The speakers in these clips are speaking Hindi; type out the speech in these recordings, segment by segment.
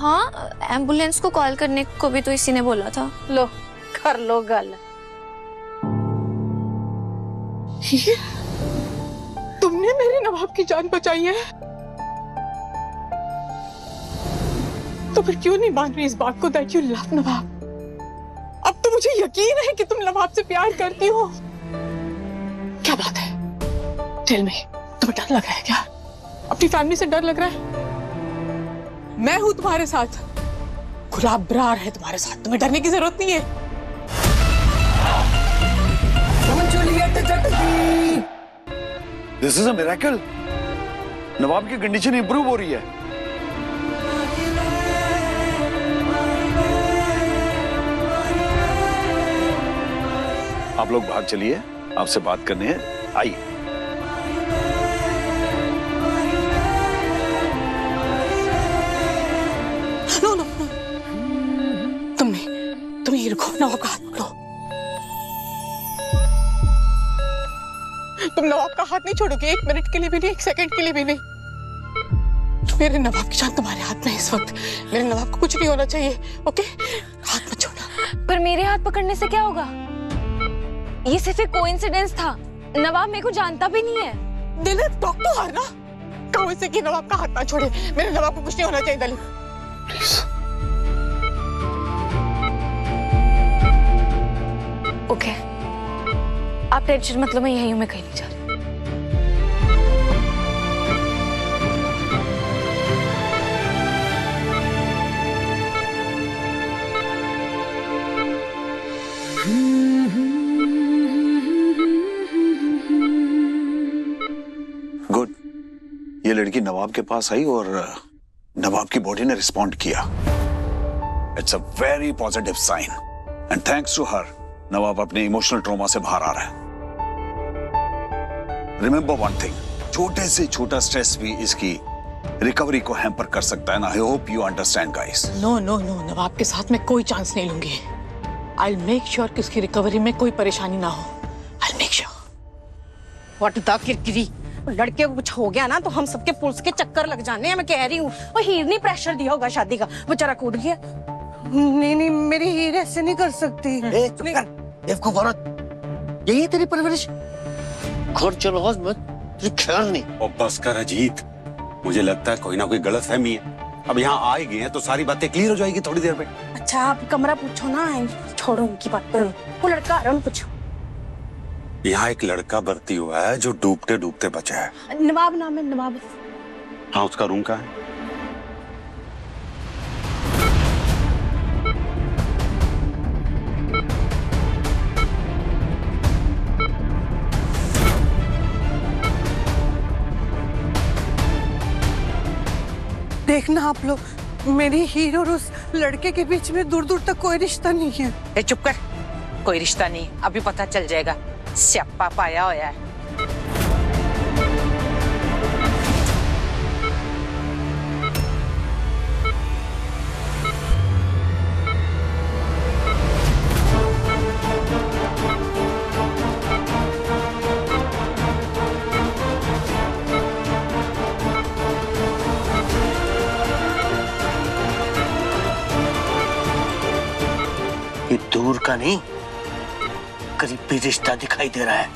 हाँ, एम्बुलेंस को कॉल करने को भी तो इसी ने बोला था। लो कर लो गल। तुमने मेरे नवाब की जान बचाई है, तो फिर क्यों नहीं मान रही इस बात को दैट यू लव नवाब? अब तो मुझे यकीन है कि तुम नवाब से प्यार करती हो। क्या बात है? टेल मी, तुम्हें डर लग रहा है क्या? अपनी फैमिली से डर लग रहा है? मैं हूं तुम्हारे साथ, गुलाब बरार है तुम्हारे साथ, तुम्हें डरने की जरूरत नहीं है। This is a miracle. Nawab की कंडीशन इंप्रूव हो रही है। आप लोग बाहर चलिए, आपसे बात करनी है, आइए। नो नो, तुम ये रखो, नवाब का हाथ पकड़ो। तुम नवाब का हाथ नहीं छोड़ोगे, 1 मिनट के लिए भी नहीं, 1 सेकंड के लिए भी नहीं। तो मेरे नवाब की जान तुम्हारे हाथ में है इस वक्त। मेरे नवाब को कुछ नहीं होना चाहिए, ओके? हाथ मत छोड़ना। पर मेरे हाथ पकड़ने से क्या होगा? ये सिर्फ एक कोइंसिडेंस था। नवाब मेरे को जानता भी नहीं है। दिलीप, टॉक टू हर ना। कहो इसे कि नवाब का हाथ ना छोड़े। मेरे नवाब को कुछ नहीं होना चाहिए दिलीप, प्लीज। ओके, आप टेंशन मत लो, मैं यहीं हूं, मैं कहीं नहीं जा रही। गुड, ये लड़की नवाब के पास आई और नवाब की बॉडी ने रिस्पॉन्ड किया। It's a very positive sign and thanks to her Nawab अपने इमोशनल ट्रॉमा से बाहर आ रहा है। रिमेंबर वन थिंग, छोटे से छोटा स्ट्रेस भी इसकी रिकवरी को हैम्पर कर सकता है ना। I hope you understand guys. No no no, Nawab के साथ मैं कोई चांस नहीं लूंगी। आई विल मेक श्योर कि उसकी रिकवरी में कोई परेशानी ना हो। I will make sure. What the किरकिरी, लड़के को कुछ हो गया ना तो हम सबके पुलिस के चक्कर लग जाने हैं। मैं कह रही हूँ, और हीर ने प्रेशर दिया होगा शादी का, बेचारा कूद गया। नहीं नहीं, मेरी हीर ऐसे नहीं कर सकती। ए, चुप कर, बेवकूफ औरत। यही तेरी परवरिश? घर चलो मत, तुझे ख्याल नहीं। और बस कर अजीत, मुझे लगता है कोई ना कोई गलतफहमी है। अब यहाँ आए गए हैं तो सारी बातें क्लियर हो जाएगी थोड़ी देर में। अच्छा आप कमरा पूछो ना, छोड़ो उनकी बात करो। वो लड़का आ रहा है, पूछो। यहाँ एक लड़का भर्ती हुआ है जो डूबते डूबते बचा है। नवाब नाम है, नवाब। हाँ, उसका रूम कहाँ है? देखना आप लोग, मेरी हीर और उस लड़के के बीच में दूर दूर तक कोई रिश्ता नहीं है। ए चुप कर, कोई रिश्ता नहीं, अभी पता चल जाएगा। स्यापा पाया होया है। ये दूर का नहीं, करीबी रिश्ता दिखाई दे रहा है।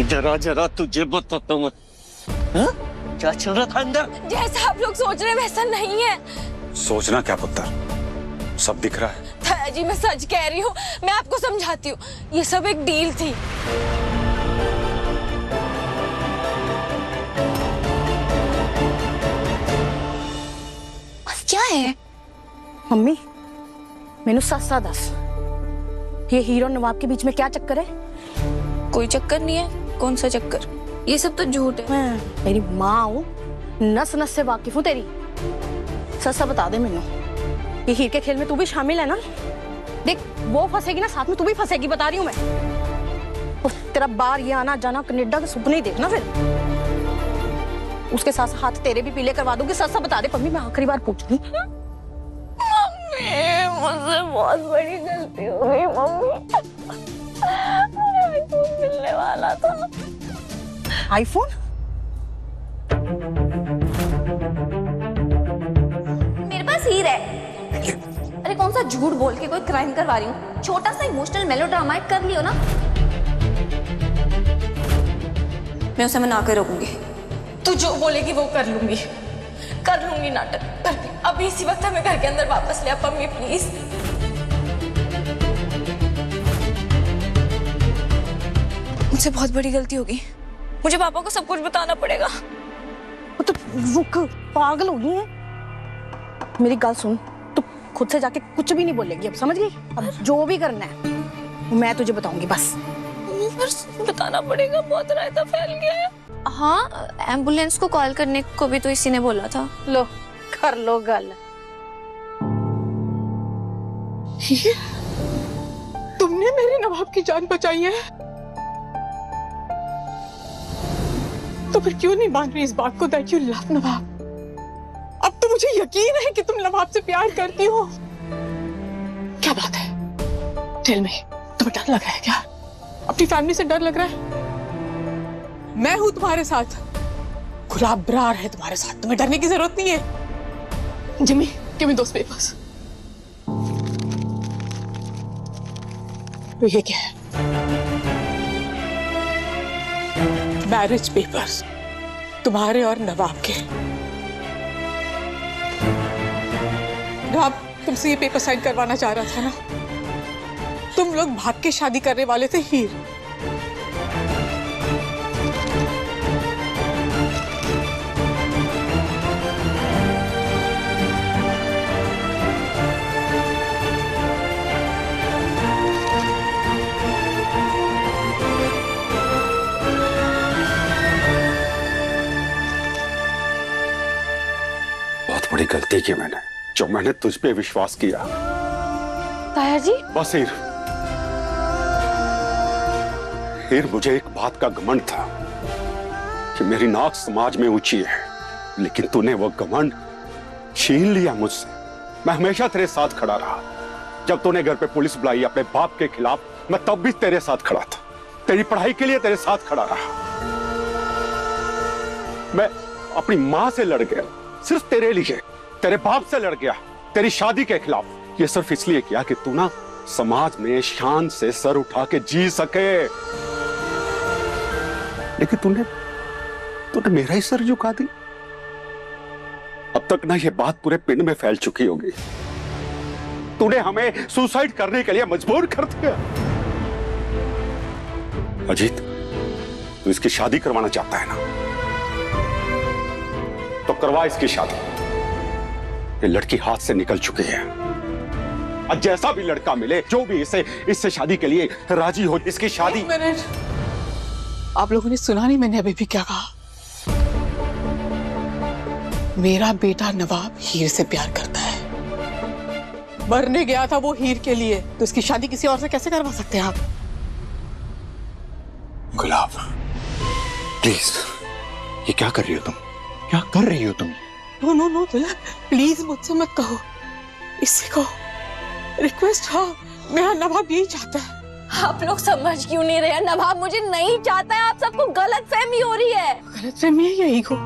जरा जरा तुझे बताता हूँ। हाँ? क्या चल रहा था अंदर? जैसा आप लोग सोच रहे हैं वैसा नहीं है। सोचना क्या पुत्र, सब दिख रहा है। ताया जी, मैं सच कह रही हूँ, मैं आपको समझाती हूँ, ये सब एक डील थी। क्या है मम्मी, मैनू सच दस, ये हीरो नवाब के बीच में क्या चक्कर है? कोई चक्कर नहीं है। कौन सा चक्कर? ये सब तो झूठ है। मैं मेरी माँ हूँ, नस नस से वाकिफ हूँ तेरी। सच सा बता दे मैनू, ये हीर के खेल में तू भी शामिल है ना? देख, वो फंसेगी ना साथ में तू भी फंसेगी, बता रही हूँ मैं। और तेरा बाहर ये आना जाना कनाडा के सपने ही देखना फिर। उसके साथ हाथ तेरे भी पीले करवा दूंगी। सच बता दे पम्मी, मैं आखिरी बार पूछ रही हूँ। मुझसे बहुत बड़ी गलती हो गई मम्मी। आईफोन मिलने वाला था। आईफोन? मेरे पास हीर है। अरे कौन सा झूठ बोल के कोई क्राइम करवा रही हूँ? छोटा सा इमोशनल मेलोड्रामा कर लियो ना। मैं उसे मना के रोकूंगी। तू जो बोलेगी वो कर लूंगी नाटक करती। अभी इसी वक्त हमें घर के अंदर वापस ले आ पम्मी प्लीज। मुझसे बहुत बड़ी गलती होगी, मुझे पापा को सब कुछ बताना पड़ेगा। तो रुक, पागल हो गई है? मेरी गल सुन, तू खुद से जाके कुछ भी नहीं बोलेगी अब, समझ गई? अब जो भी करना है मैं तुझे बताऊंगी बस। बताना पड़ेगा, बहुत रायता फैल गया है। हाँ, एम्बुलेंस को कॉल करने को भी तो इसी ने बोला था। लो कर लो गल। तुमने मेरे नवाब की जान बचाई है, तो फिर क्यों नहीं मान रही इस बात को दैट यू लव नवाब? अब तो मुझे यकीन है कि तुम नवाब से प्यार करती हो। क्या बात है? टेल मी, तुम्हें डर लग रहा है क्या? अपनी फैमिली से डर लग रहा है? मैं हूं तुम्हारे साथ, गुलाब बरार है तुम्हारे साथ, तुम्हें डरने की जरूरत नहीं है। जिमी, गिव मी दोस पेपर्स। तो ये क्या है? मैरिज पेपर्स, तुम्हारे और नवाब के। नवाब तुमसे ये पेपर साइन करवाना चाह रहा था ना? तुम लोग भाग के शादी करने वाले थे हीर। बहुत बड़ी गलती की मैंने, जो मैंने तुझ पे विश्वास किया। ताया जी, बस हीर, मुझे एक बात का घमंड था कि मेरी नाक समाज में ऊंची है, लेकिन तूने वो घमंड छीन लिया मुझसे। मैं हमेशा तेरे साथ खड़ा रहा। जब तूने घर पे पुलिस बुलाई अपने बाप के खिलाफ, मैं तब भी तेरे साथ खड़ा था। तेरी पढ़ाई के लिए तेरे साथ खड़ा रहा। मैं अपनी मां से लड़ गया सिर्फ तेरे लिए, तेरे बाप से लड़ गया तेरी शादी के खिलाफ। ये सिर्फ इसलिए किया कि तू ना समाज में शान से सर उठा के जी सके, लेकिन तूने मेरा ही सर झुका दी। अब तक ना ये बात पूरे पिंड में फैल चुकी होगी। तूने हमें सुसाइड करने के लिए मजबूर कर दिया। अजीत, तू इसकी शादी करवाना चाहता है ना, तो करवा इसकी शादी। ये लड़की हाथ से निकल चुकी है। आज जैसा भी लड़का मिले, जो भी इससे शादी के लिए राजी हो, इसकी शादी। एक मिनट, आप लोगों ने सुना नहीं मैंने अभी भी क्या कहा? मेरा बेटा नवाब हीर से प्यार करता है। मरने गया था वो हीर के लिए, तो इसकी शादी किसी और से कैसे करवा सकते हैं आप? गुलाब, प्लीज, ये क्या कर रही हो तुम? क्या कर रही हो तुम? नो नो नो दुल्हन, प्लीज मुझसे मत कहो, इससे कहो। रिक्वेस्ट, हाँ, मेरा नवाब यही चाहता है। आप लोग समझ क्यों नहीं रहे? नवाब मुझे नहीं चाहता है, आप सबको गलतफहमी हो रही है। गलतफहमी है या ईगो?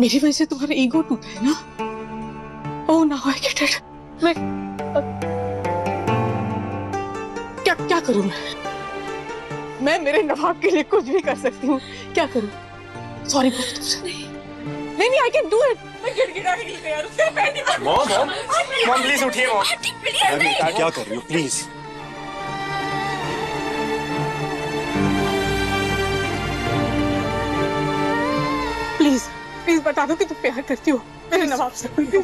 मेरी वजह से तुम्हारा ईगो टूटा है ना? ओह नाउ आई गेट इट। मैं क्या करूं मैं मेरे नवाब के लिए कुछ भी कर सकती हूँ। क्या करूं? सॉरी बोल तुमसे। नहीं, आई कैन डू इट। मैं गिड़गिड़ा के लिए यार, उसके पैर नहीं पड़। मॉम प्लीज उठिए। मॉम, क्या कर रही हो? प्लीज प्लीज बता दो कि तुम प्यार करती हो मेरे नवाब से। Please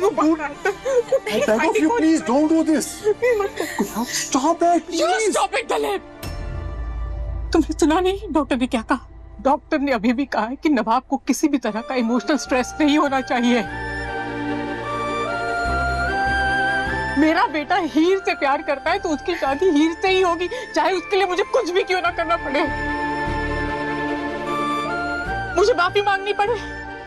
don't do this. Stop it दलेब। तुमने सुना नहीं डॉक्टर ने क्या कहा? डॉक्टर ने अभी भी कहा है कि नवाब को किसी भी तरह का इमोशनल स्ट्रेस नहीं होना चाहिए। मेरा बेटा हीर से प्यार करता है तो उसकी शादी हीर से ही होगी, चाहे उसके लिए मुझे कुछ भी क्यों ना करना पड़े। मुझे माफी मांगनी पड़े,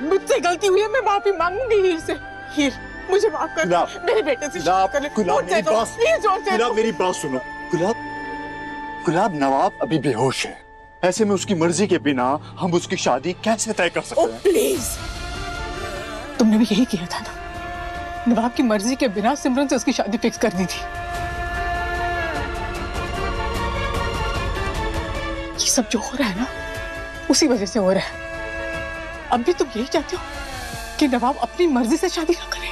मुझसे गलती हुई है, मैं माफी मांगूंगी हीर से। हीर मुझे माफ कर, मेरे बेटे से शादी कर ले। गुलाब मेरी बात, प्लीज जोर से गुलाब मेरी बात सुनो। गुलाब, गुलाब नवाब अभी बेहोश है, ऐसे में उसकी मर्जी के बिना हम उसकी शादी कैसे तय कर सकते हैं? प्लीज, तुमने भी यही किया था ना, नवाब की मर्जी के बिना सिमरन से उसकी शादी फिक्स कर दी थी। ये सब जो हो रहा है ना, उसी वजह से हो रहा है। अब भी तुम यही चाहते हो कि नवाब अपनी मर्जी से शादी ना करे?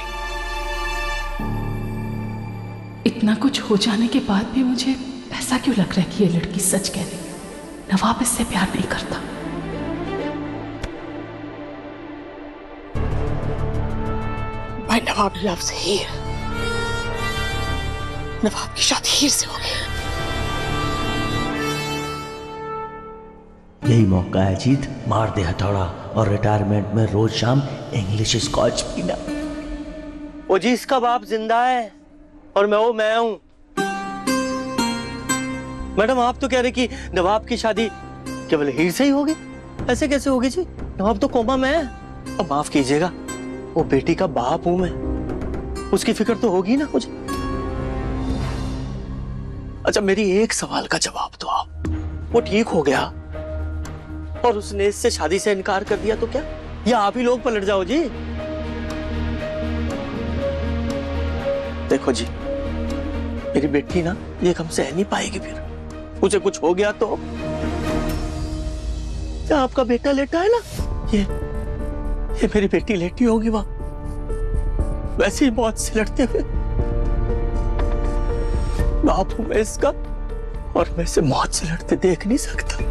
इतना कुछ हो जाने के बाद भी मुझे ऐसा क्यों लग रहा है कि ये लड़की सच कह रही है? नवाब इससे प्यार नहीं करता। भाई नवाब लव्स हीर, नवाब की शादी हीर से होगी। यही मौका है जीत, मार दे हथौड़ा और रिटायरमेंट में रोज शाम इंग्लिश स्कॉच पीना। वो जी इसका बाप जिंदा है और मैं हूं। मैडम आप तो कह रहे कि नवाब की शादी केवल हीर से ही होगी, ऐसे कैसे होगी जी? नवाब तो कोमा में है। अब माफ कीजिएगा, वो बेटी का बाप हूं मैं, उसकी फिक्र तो होगी ना मुझे। अच्छा मेरी एक सवाल का जवाब दो आप, वो ठीक हो गया और उसने इससे शादी से इनकार कर दिया तो क्या, या आप ही लोग पलट जाओ जी? देखो जी, मेरी बेटी ना ये कम सह नहीं पाएगी, फिर मुझे कुछ हो गया तो क्या आपका बेटा लेटा है ना, ये मेरी बेटी लेटी होगी वहां वैसे ही मौत से लड़ते हुए। बाप हूं मैं इसका और मैं इसे मौत से लड़ते देख नहीं सकता।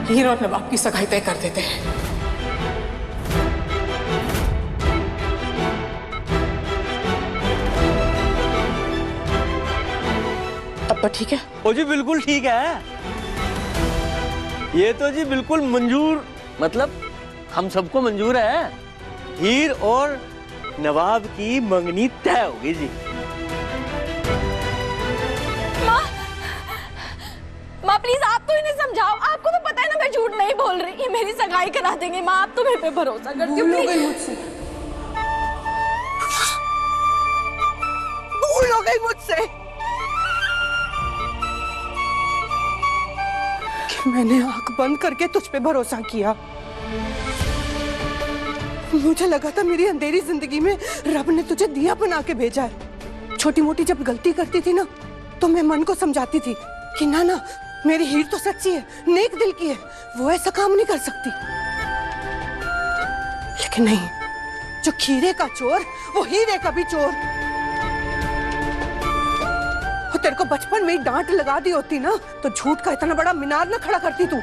हीर और नवाब की सगाई तय कर देते हैं। अब तो ठीक है? ओ जी बिल्कुल ठीक है, ये तो जी बिल्कुल मंजूर, मतलब हम सबको मंजूर है। हीर और नवाब की मंगनी तय होगी जी। माँ प्लीज आप तो इन्हें समझाओ, आपको तो पता है ना मैं झूठ नहीं बोल रही, ये मेरी सगाई करा देंगे। माँ आप तो मेरे पे भरोसा करती हो, भूल हो गई मुझसे कि मैंने आंख बंद करके तुझ पे भरोसा किया। मुझे लगा था मेरी अंधेरी जिंदगी में रब ने तुझे दिया बना के भेजा है। छोटी मोटी जब गलती करती थी ना तो मैं मन को समझाती थी कि ना ना मेरी हीर तो सच्ची है, नेक दिल की है, वो ऐसा काम नहीं कर सकती। लेकिन नहीं, जो खीरे का चोर वो हीरे का भी चोर। वो तेरे को बचपन में ही डांट लगा दी होती ना तो झूठ का इतना बड़ा मीनार ना खड़ा करती तू।